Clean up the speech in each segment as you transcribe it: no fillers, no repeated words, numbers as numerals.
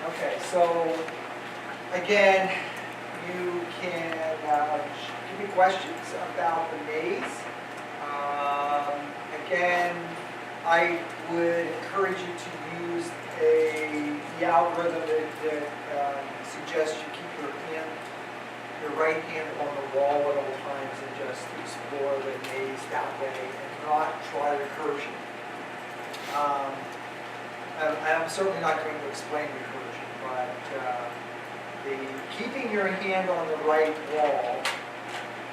Okay, so again, you can give me questions about the maze. Again, I would encourage you to use the algorithm that suggests you keep your right hand on the wall at all times and just explore the maze that way and not try recursion. I'm certainly not going to explain recursion, but the keeping your hand on the right wall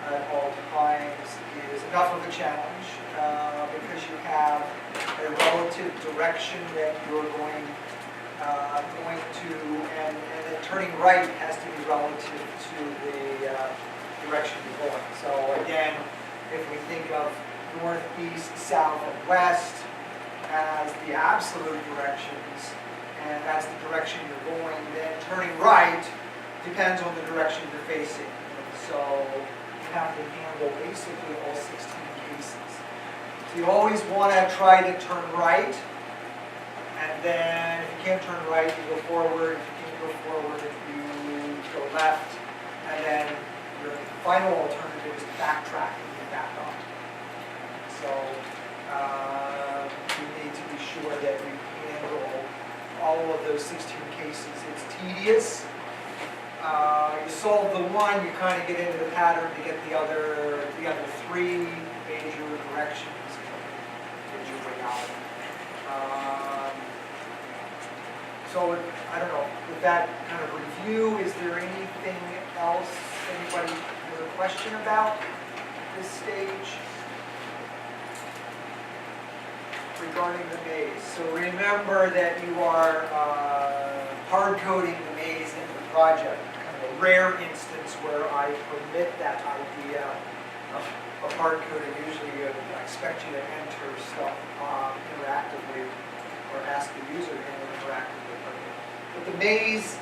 at all times is enough of a challenge because you have a relative direction that you're going to, and then turning right has to be relative to the direction you're going. So again, if we think of north, east, south, and west as the absolute directions, and that's the direction you're going, then turning right depends on the direction you're facing. And so you have to handle basically all 16 cases. So you always want to try to turn right, and then if you can't turn right, you go forward. If you can't go forward, you go left, and then your final alternative is to backtrack and get back up. So you need to be sure that you handle all of those 16 cases. It's tedious. You solve the one, you kind of get into the pattern to get the other three major directions and your way out. So I don't know, with that kind of review, is there anything else anybody has a question about this stage regarding the maze? So remember that you are hard coding the maze into the project. A rare instance where I permit that idea of hard coding. Usually I expect you to enter stuff interactively or ask the user to enter interactively. But the maze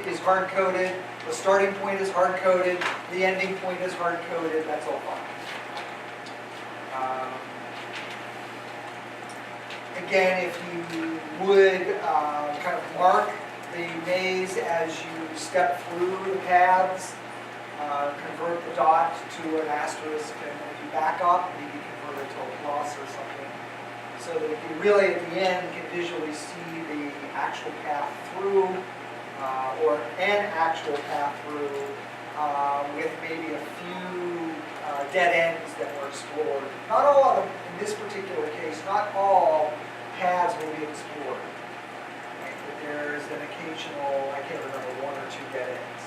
is hard coded, the starting point is hard coded, the ending point is hard coded, that's all fine. Again, if you would kind of mark the maze as you step through the paths, convert the dot to an asterisk, and if you back up, maybe convert it to a plus or something, so that you really at the end can visually see the actual path through, or an actual path through, with maybe a few dead ends that were explored. Not all of them, in this particular case, not all paths will be explored. There's an occasional, I can't remember, one or two dead ends.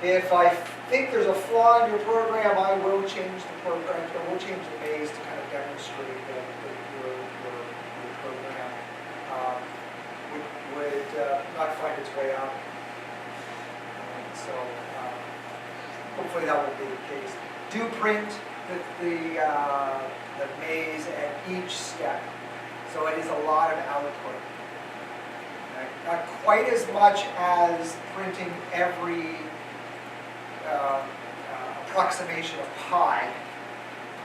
If I think there's a flaw in your program, I will change the program, or we'll change the maze to kind of demonstrate that your program would not find its way out. So hopefully that will be the case. Do print the maze at each step. So it is a lot of output. Not quite as much as printing every approximation of pi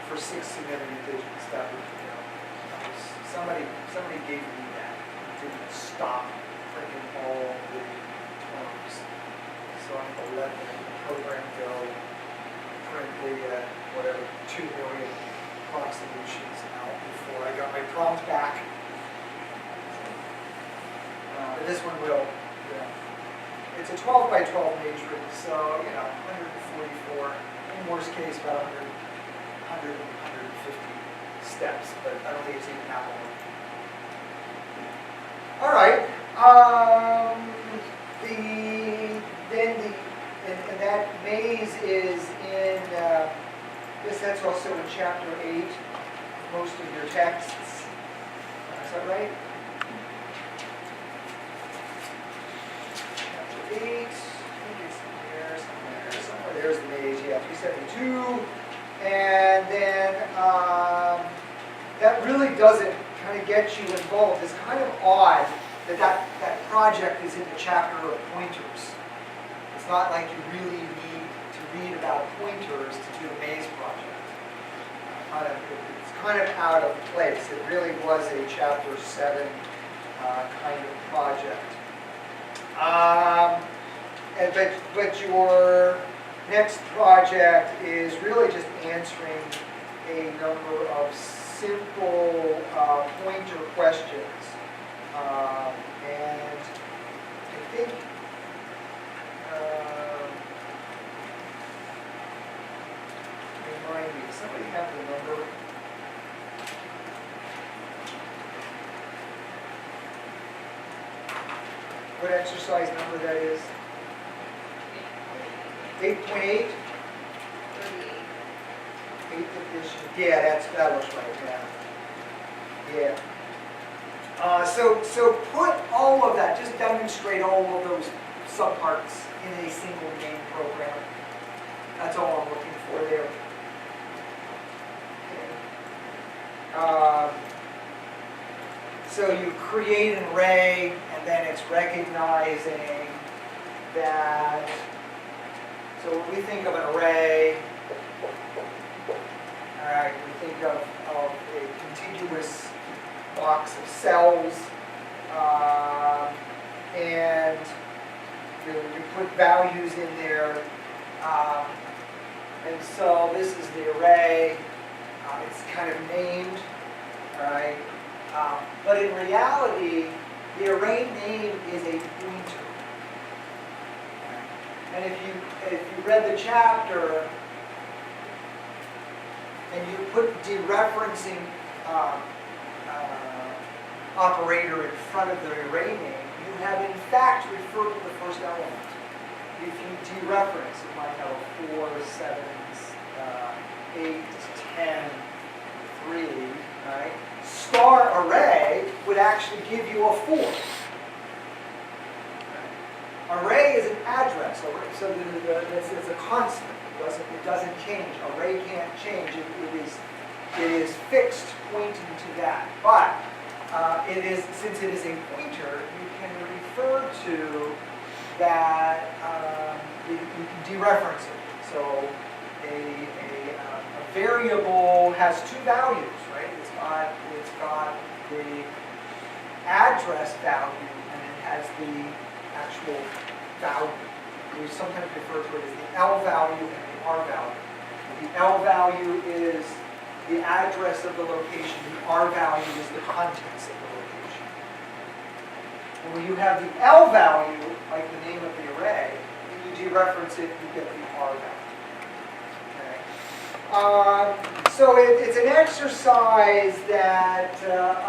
for 6 significant digits. That would, somebody gave me that. Didn't stop printing all the terms. So I'm going to let the program go, print the whatever 2 million approximations out before I got my prompt back. This one will, it's a 12 by 12 matrix, so 144, in worst case about 100, 150 steps, but I don't think it's even that long. All right, and that maze is in, that's also in chapter 8, most of your texts. Is that right? 8, I think it's there somewhere. There's the maze, yeah, 372. And then that really doesn't kind of get you involved. It's kind of odd that project is in the chapter of pointers. It's not like you really need to read about pointers to do the maze project. It's kind of out of place. It really was a chapter 7 kind of project. but your next project is really just answering a number of simple pointer questions. And I think remind me, does somebody have the number? What exercise number that is? 8.8? 8th edition. Yeah, that looks right, yeah. Yeah. So put all of that, just demonstrate all of those subparts in a single main program. That's all I'm looking for there. Okay. So you create an array, and then it's recognizing that, so when we think of an array, all right, we think of a contiguous box of cells, and you put values in there, and so this is the array. It's kind of named, all right, but in reality, the array name is a pointer. And if you read the chapter and you put dereferencing operator in front of the array name, you have in fact referred to the first element. If you dereference, it might have a 4, 7, 8, 10, 3, right? Star array would actually give you a 4. Right? Array is an address, so it's a constant. It doesn't change. Array can't change. It is fixed, pointing to that. But since it is a pointer, you can refer to that. You can dereference it. So a variable has two values, right? It's got the address value and it has the actual value. We sometimes refer to it as the L value and the R value. The L value is the address of the location. The R value is the contents of the location. And when you have the L value, like the name of the array, and you dereference it, you get the R value. So it's an exercise that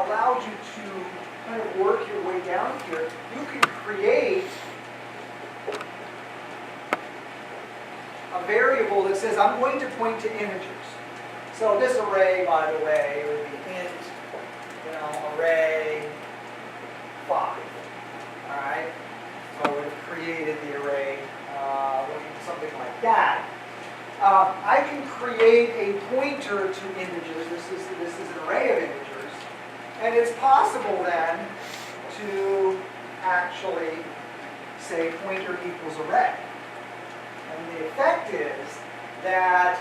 allows you to kind of work your way down here. You can create a variable that says, I'm going to point to integers. So this array, by the way, would be int, array 5. All right? So we've created the array something like that. I can create a pointer to integers. This is an array of integers. And it's possible then to actually say pointer equals array. And the effect is that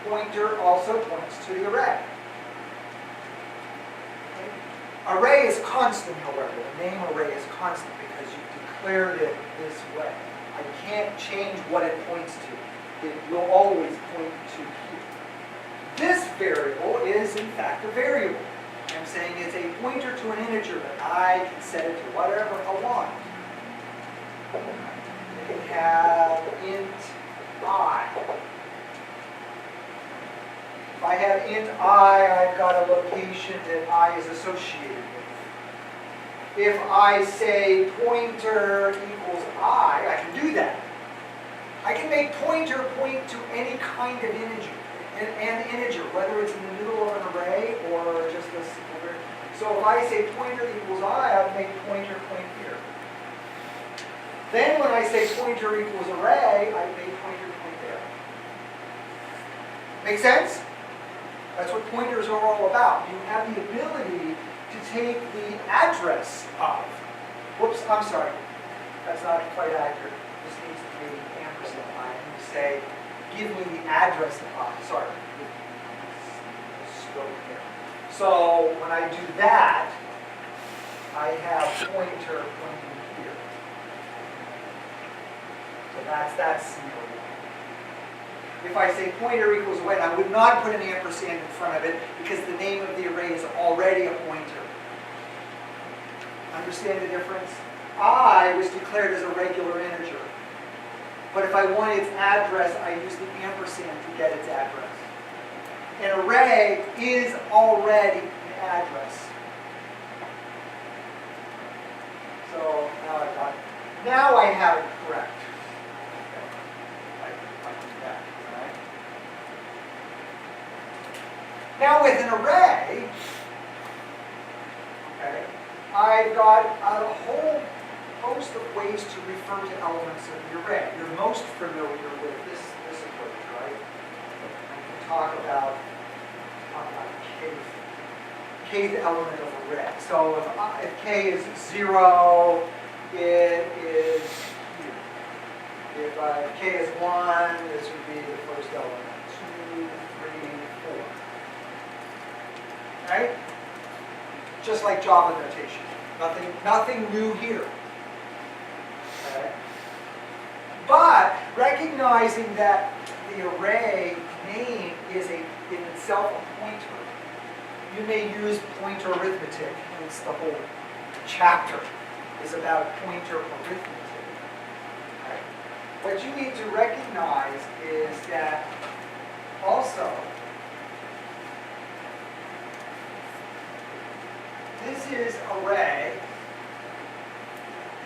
pointer also points to the array. Okay? Array is constant, however. The name array is constant because you declared it this way. I can't change what it points to. It will always point to here. This variable is, in fact, a variable. I'm saying it's a pointer to an integer, but I can set it to whatever I want. I can have int I. If I have int I, I've got a location that I is associated with. If I say pointer equals I can do that. I can make pointer point to any kind of integer, an integer, whether it's in the middle of an array or just a simple variable. So if I say pointer equals I'll make pointer point here. Then when I say pointer equals array, I make pointer point there. Make sense? That's what pointers are all about. You have the ability to take the address of, whoops, I'm sorry, that's not quite accurate. This needs to be ampersand. I need to say, give me the address of I. Sorry, stroke here. So when I do that, I have pointer pointing here. that's number one. If I say pointer equals when, I would not put an ampersand in front of it because the name of the array is already a pointer. Understand the difference? I was declared as a regular integer. But if I want its address, I use the ampersand to get its address. An array is already an address. So now I have it correct. Now with an array, okay, I've got a whole host of ways to refer to elements of the array. You're most familiar with this approach, right? I can talk about kth element of array. So if k is 0, it is here. If k is 1, this would be the first element. 2, 3, 4. Right? Just like Java notation. Nothing new here. Okay? But recognizing that the array name is in itself a pointer, you may use pointer arithmetic. It's the whole chapter is about pointer arithmetic. Okay? What you need to recognize is that also this is array,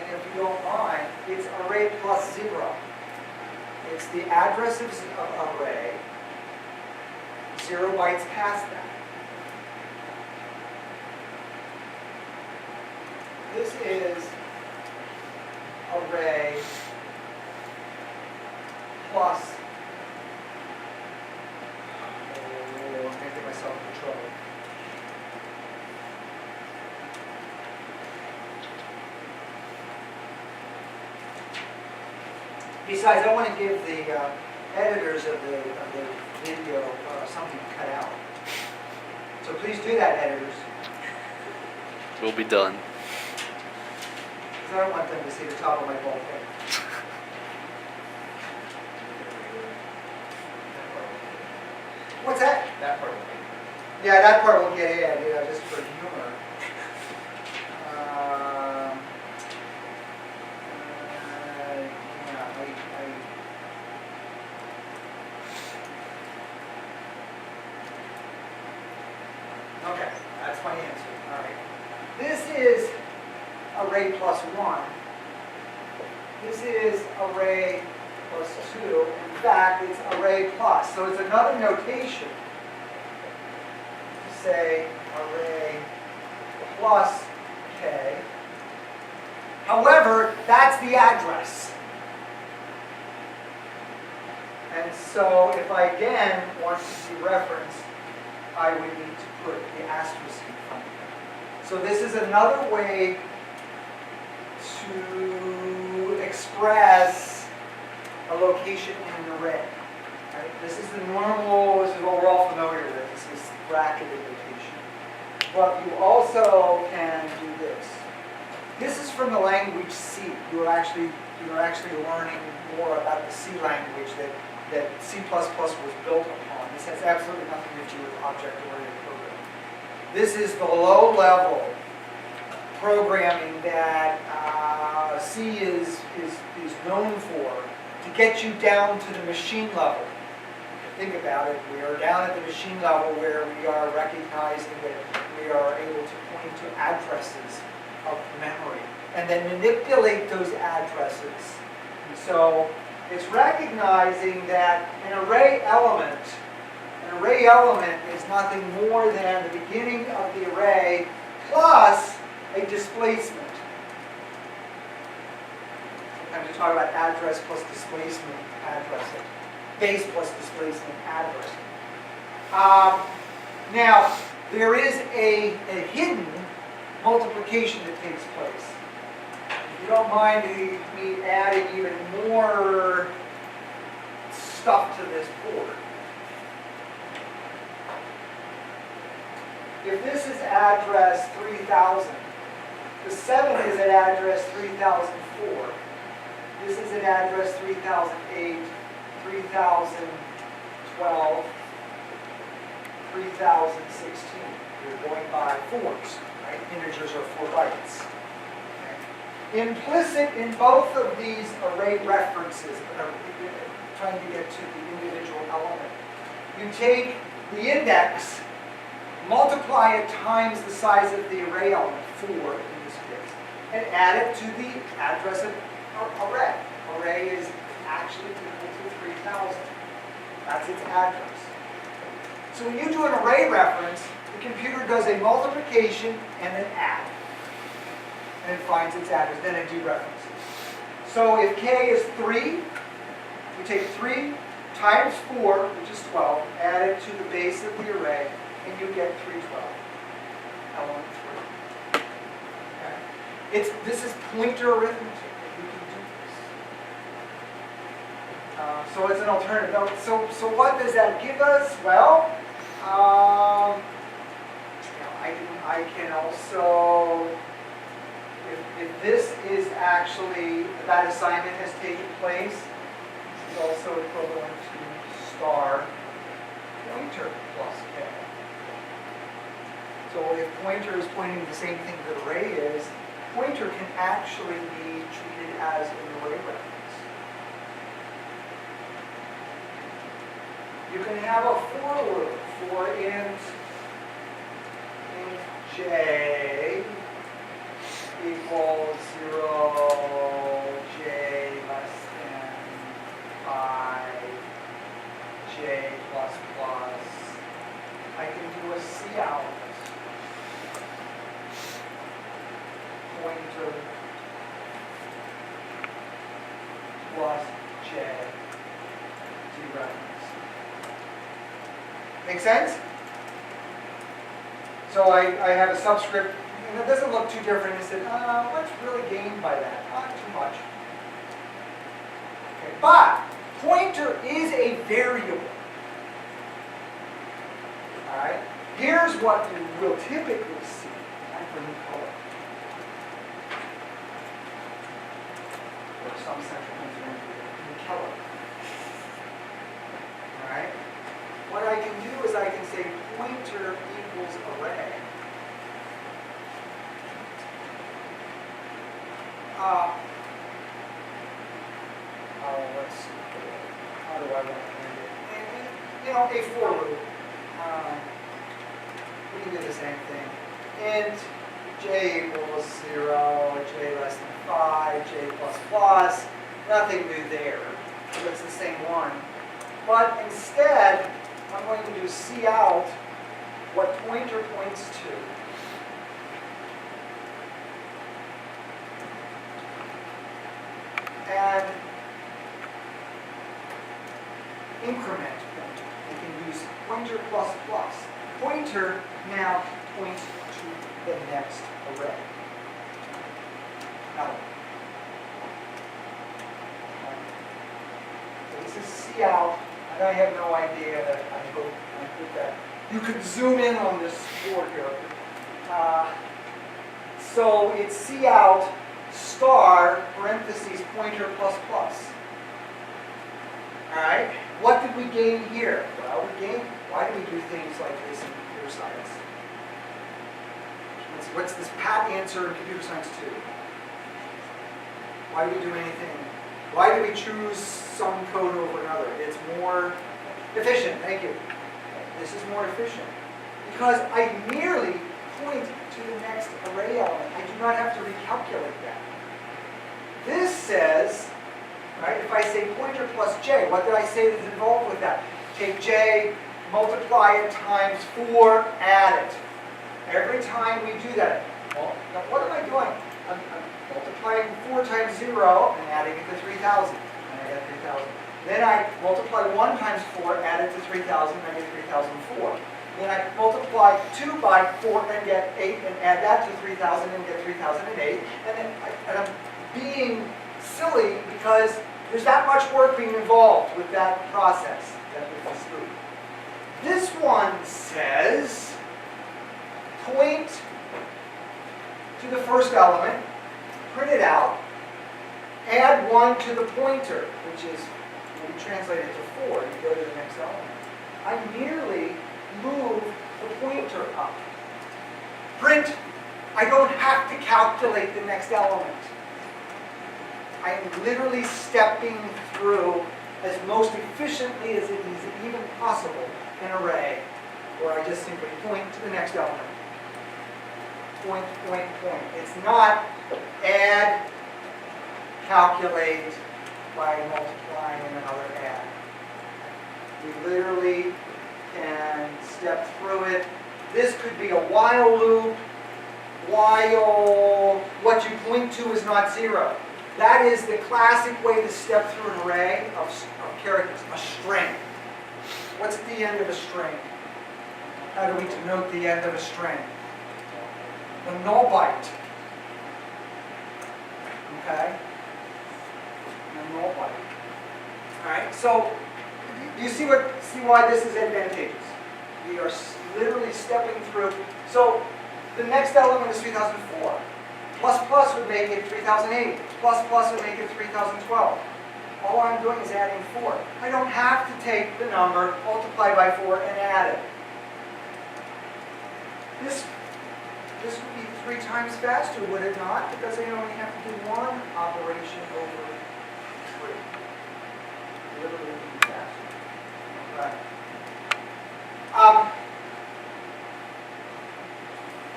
and if you don't mind, it's array plus 0. It's the address of array, 0 bytes past that. This is array plus, I'm going to get myself in trouble. Besides, I want to give the editors of the video something to cut out. So please do that, editors. We'll be done. Because I don't want them to see the top of my bald head. What's that? That part will be. Yeah, that part will get in, just for humor. Okay, that's my answer. All right. This is array plus 1. This is array plus 2. In fact, it's array plus. So it's another notation to say array plus k. However, that's the address. And so if I again want to see reference, I would need to put the asterisk in front of it. So this is another way to express a location in an array. Right? This is the normal, this is what we're all familiar with. This is bracketed notation. But you also can do this. This is from the language C. You're actually learning more about the C language that C++ was built upon. This has absolutely nothing to do with object-oriented programming. This is the low-level programming that C is known for to get you down to the machine level. Think about it. We are down at the machine level where we are recognizing that we are able to point to addresses of memory and then manipulate those addresses. And so it's recognizing that an array element is nothing more than the beginning of the array plus a displacement. Sometimes we talk about address plus displacement addressing. Base plus displacement addressing. Now, there is a hidden multiplication that takes place. If you don't mind me adding even more stuff to this board. If this is address 3000, the 7 is at address 3004. This is an address 3008, 3012, 3016. You're going by fours, right? Integers are 4 bytes. Okay. Implicit in both of these array references, trying to get to the individual element, you take the index, multiply it times the size of the array element, 4 in this case, and add it to the address of array. Array is actually equal to 3000. That's its address. So when you do an array reference, the computer does a multiplication and an add. And it finds its address, then it dereferences. So if k is 3, you take 3 times 4, which is 12, add it to the base of the array, and you get 312, element 3. Okay? This is pointer arithmetic. You can do this. So it's an alternative. Now, so what does that give us? Well, I can also, if this is actually, that assignment has taken place, this is also equivalent to star pointer plus k. So if pointer is pointing to the same thing that array is, pointer can actually be treated as an array reference. You can have a for loop for int j equals 0, j less than 5, j plus plus. I can do a cout pointer plus j dereference. Make sense? So I have a subscript, and it doesn't look too different. I said, what's really gained by that? Not too much. Okay. But pointer is a variable. All right. Here's what you will typically see. I'm for new color. Or some central engineering new color. All right. What I can do is I can say pointer equals array. Let's see. How do I want to end it? A for loop. We can do the same thing. Int j equals 0, j less than 5, j plus plus. Nothing new there. So it's the same one. But instead, I'm going to do cout what pointer points to. And increment pointer. You can use pointer plus plus. Pointer now points to the next array. Now, so this is cout. And I have no idea that I hope I put that. You could zoom in on this board here. So it's cout star parentheses pointer plus plus. All right. What did we gain here? Well, why do we do things like this in computer science? What's this pat answer in computer science 2? Why do we do anything? Why do we choose some code over another? It's more efficient. Thank you. This is more efficient. Because I merely point to the next array element. I do not have to recalculate that. This says, right, if I say pointer plus j, what did I say is involved with that? Take j, multiply it times 4, add it. Every time we do that, well, now what am I doing? I'm multiplying 4 times 0 and adding it to 3,000. And I get 3,000. Then I multiply 1 times 4, add it to 3,000, and I get 3,004. Then I multiply 2 by 4 and get 8, and add that to 3,000 and get 3,008. And then I'm being silly because there's that much work being involved with that process, with this loop. This one says point to the first element, print it out, add 1 to the pointer, which is, when you translate it to 4, you go to the next element. I merely move the pointer up. Print, I don't have to calculate the next element. I am literally stepping through as most efficiently as it is even possible an array where I just simply point to the next element. Point, point, point. It's not add, calculate by multiplying and another add. We literally can step through it. This could be a while loop, while what you point to is not 0. That is the classic way to step through an array of characters, a string. What's the end of a string? How do we denote the end of a string? The null byte. Okay? The null byte. Alright, so do you see why this is advantageous? We are literally stepping through. So the next element is 3004. Plus plus would make it 3008. Plus plus would make it 3012. All I'm doing is adding 4. I don't have to take the number, multiply by 4, and add it. This would be 3 times faster, would it not? Because I only have to do 1 operation over 3. Literally would be faster. Right.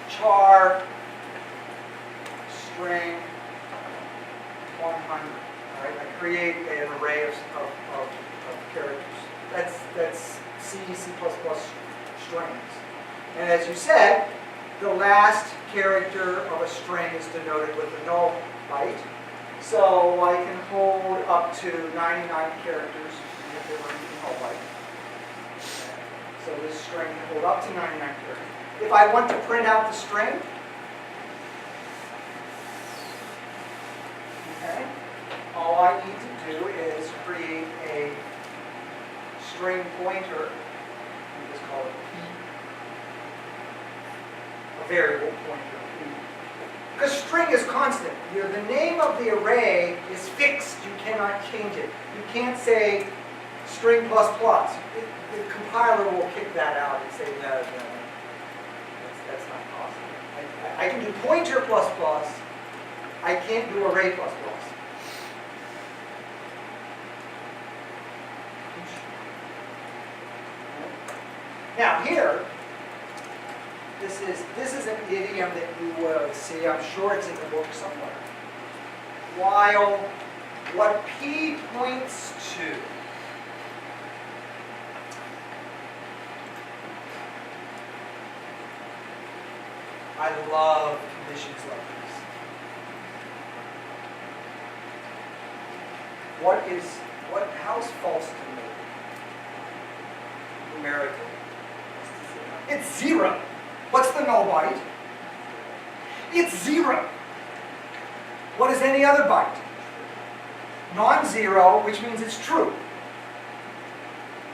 Char string 100. All right, I create an array of characters. That's C, C++ strings. And as you said, the last character of a string is denoted with a null byte. So I can hold up to 99 characters if they were in null byte. So this string can hold up to 99 characters. If I want to print out the string, okay, all I need to do is create a string pointer. We just call it P. A variable pointer P. Because string is constant. The name of the array is fixed. You cannot change it. You can't say string plus plus. The compiler will kick that out and say, no, that's not possible. I can do pointer plus plus. I can't do array plus plus. Now here, this is an idiom that you will see. I'm sure it's in the book somewhere. While what P points to I love conditions like this. How's false denoted? Numerically. It's 0. What's the null byte? It's 0. What is any other byte? Non-zero, which means it's true.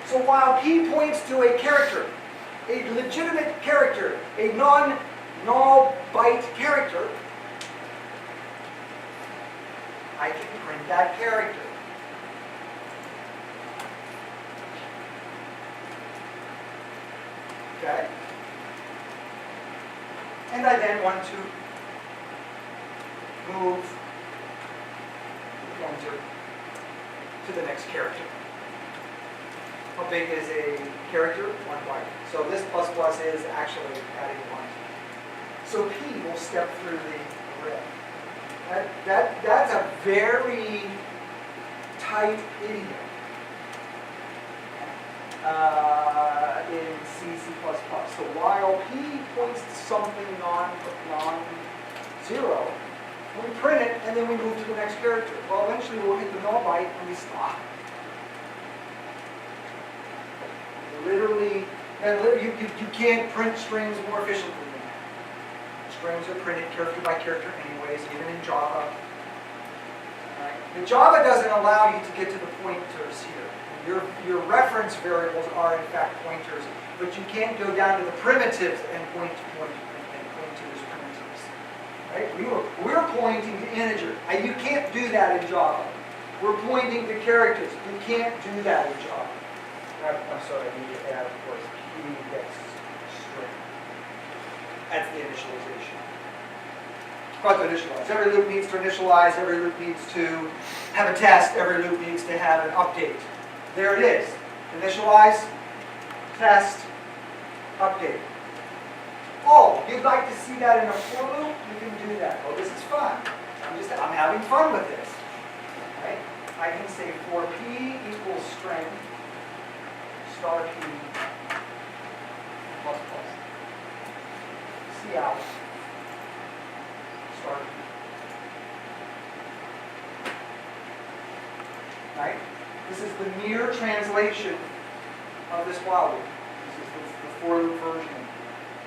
So while P points to a character, a legitimate character, a non-null byte character, I can print that character. Okay? And I then want to move the pointer to the next character. How big is a character? 1 byte. So this plus plus is actually adding 1. So P will step through the array. That's a very tight idiom in C, C++. So while P points to something non-zero, we print it and then we move to the next character. Well, eventually we'll hit the null byte and we stop. Literally, you can't print strings more efficiently than that. Strings are printed character by character anyways, even in Java. Right? The Java doesn't allow you to get to the pointers here. Your reference variables are in fact pointers, but you can't go down to the primitives and point to those primitives. Right? We're pointing to integer. You can't can't do that in Java. We're pointing to characters. We can't do that in Java. I'm sorry, I need to add, of course, p gets string. That's the initialization. About to initialize. Every loop needs to initialize. Every loop needs to have a test. Every loop needs to have an update. There it is. Initialize, test, update. Oh, you'd like to see that in a for loop? You can do that. Oh, this is fun. I'm having fun with this. Right? I can say for p equals string star p plus plus c out star p. Right? This is the mere translation of this while loop. This is the for loop version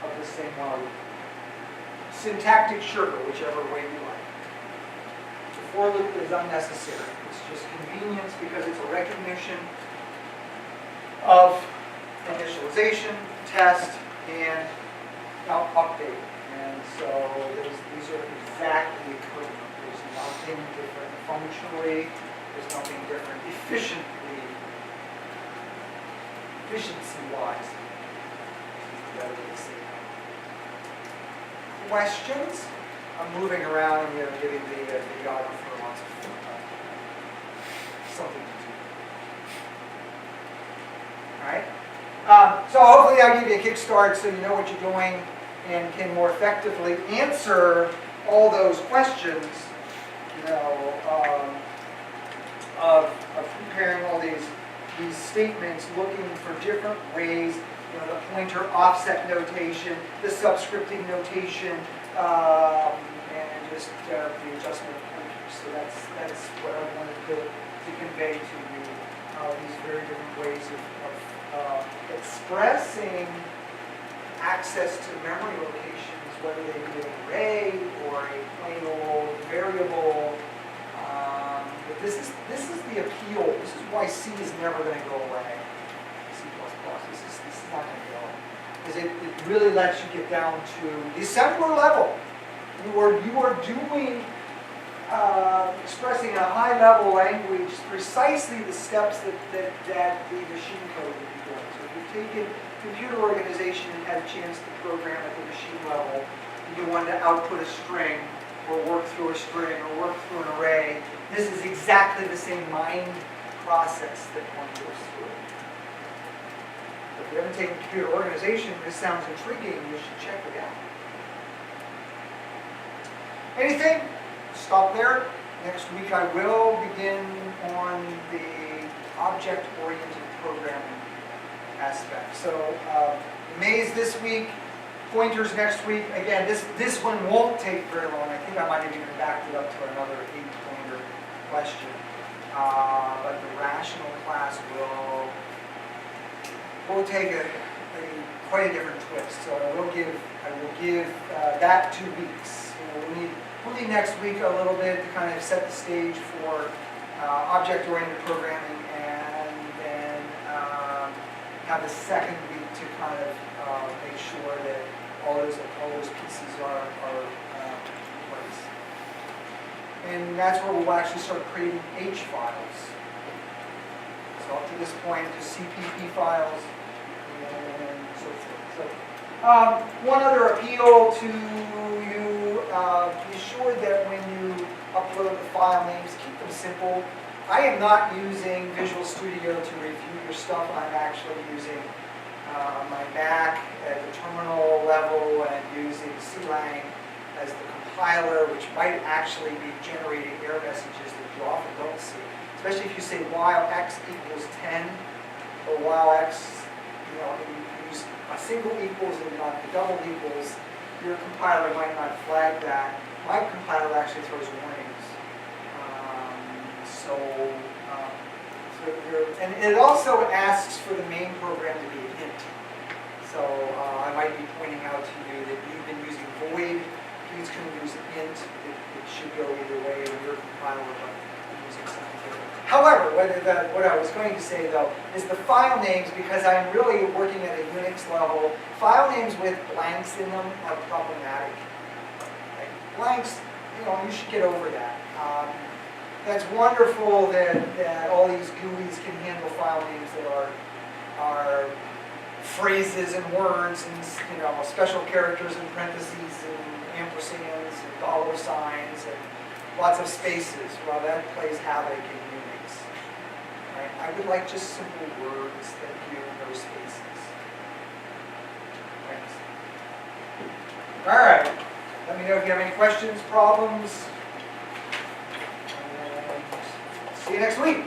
of this same while loop. Syntactic sugar, whichever way you like. The for loop is unnecessary. It's just convenience because it's a recognition of initialization, test, and now update. And so these are exactly equivalent. There's nothing different functionally. There's nothing different efficiency-wise. Questions? I'm moving around and giving the videographer lots of something to do. All right? So hopefully I'll give you a kickstart so you know what you're doing and can more effectively answer all those questions, of preparing all these statements, looking for different ways, the pointer offset notation, the subscripting notation, and just the adjustment of pointers. So that's what I wanted to convey to you, these very different ways of expressing access to memory locations, whether they be an array or a plain old variable. But this is the appeal. This is why C is never going to go away. C++. This is not going to go. Because it really lets you get down to the assembler level. You are doing expressing in a high level language precisely the steps that the machine code would be doing. So if you've taken computer organization and had a chance to program at the machine level, and you want to output a string, or work through a string, or work through an array, this is exactly the same mind process that one goes through. If you haven't taken computer organization, this sounds intriguing, you should check it out. Anything? Stop there. Next week I will begin on the object-oriented programming aspect. So maze this week, pointers next week. Again, this one won't take very long. I think I might have even backed it up to another 8-pointer question. But the rational class will take quite a different twist. So I will give that 2 weeks. We'll need next week a little bit to kind of set the stage for object-oriented programming, and then have the second week to kind of make sure that all those pieces are in place. And that's where we'll actually start creating H files. So up to this point, just CPP files and so forth. So one other appeal to you, be sure that when you upload the file names, keep them simple. I am not using Visual Studio to review your stuff. I'm actually using my Mac at the terminal level and using CLang as the compiler, which might actually be generating error messages that you often don't see. Especially if you say while x equals 10, or while x, you use a single equals and not the double equals, your compiler might not flag that. My compiler actually throws warnings. And it also asks for the main program to be an int. So I might be pointing out to you that you've been using void. Please can use int. It should go either way in your compiler, but I'm using something different. However, what I was going to say though is the file names, because I'm really working at a Unix level, file names with blanks in them are problematic. Like blanks, you should get over that. That's wonderful that all these GUIs can handle file names that are phrases and words and, you know, special characters and parentheses and ampersands and dollar signs and lots of spaces. Well, that plays havoc in Unix. Right? I would like just simple words, thank you, no spaces. Thanks. All right. Let me know if you have any questions, problems. And see you next week.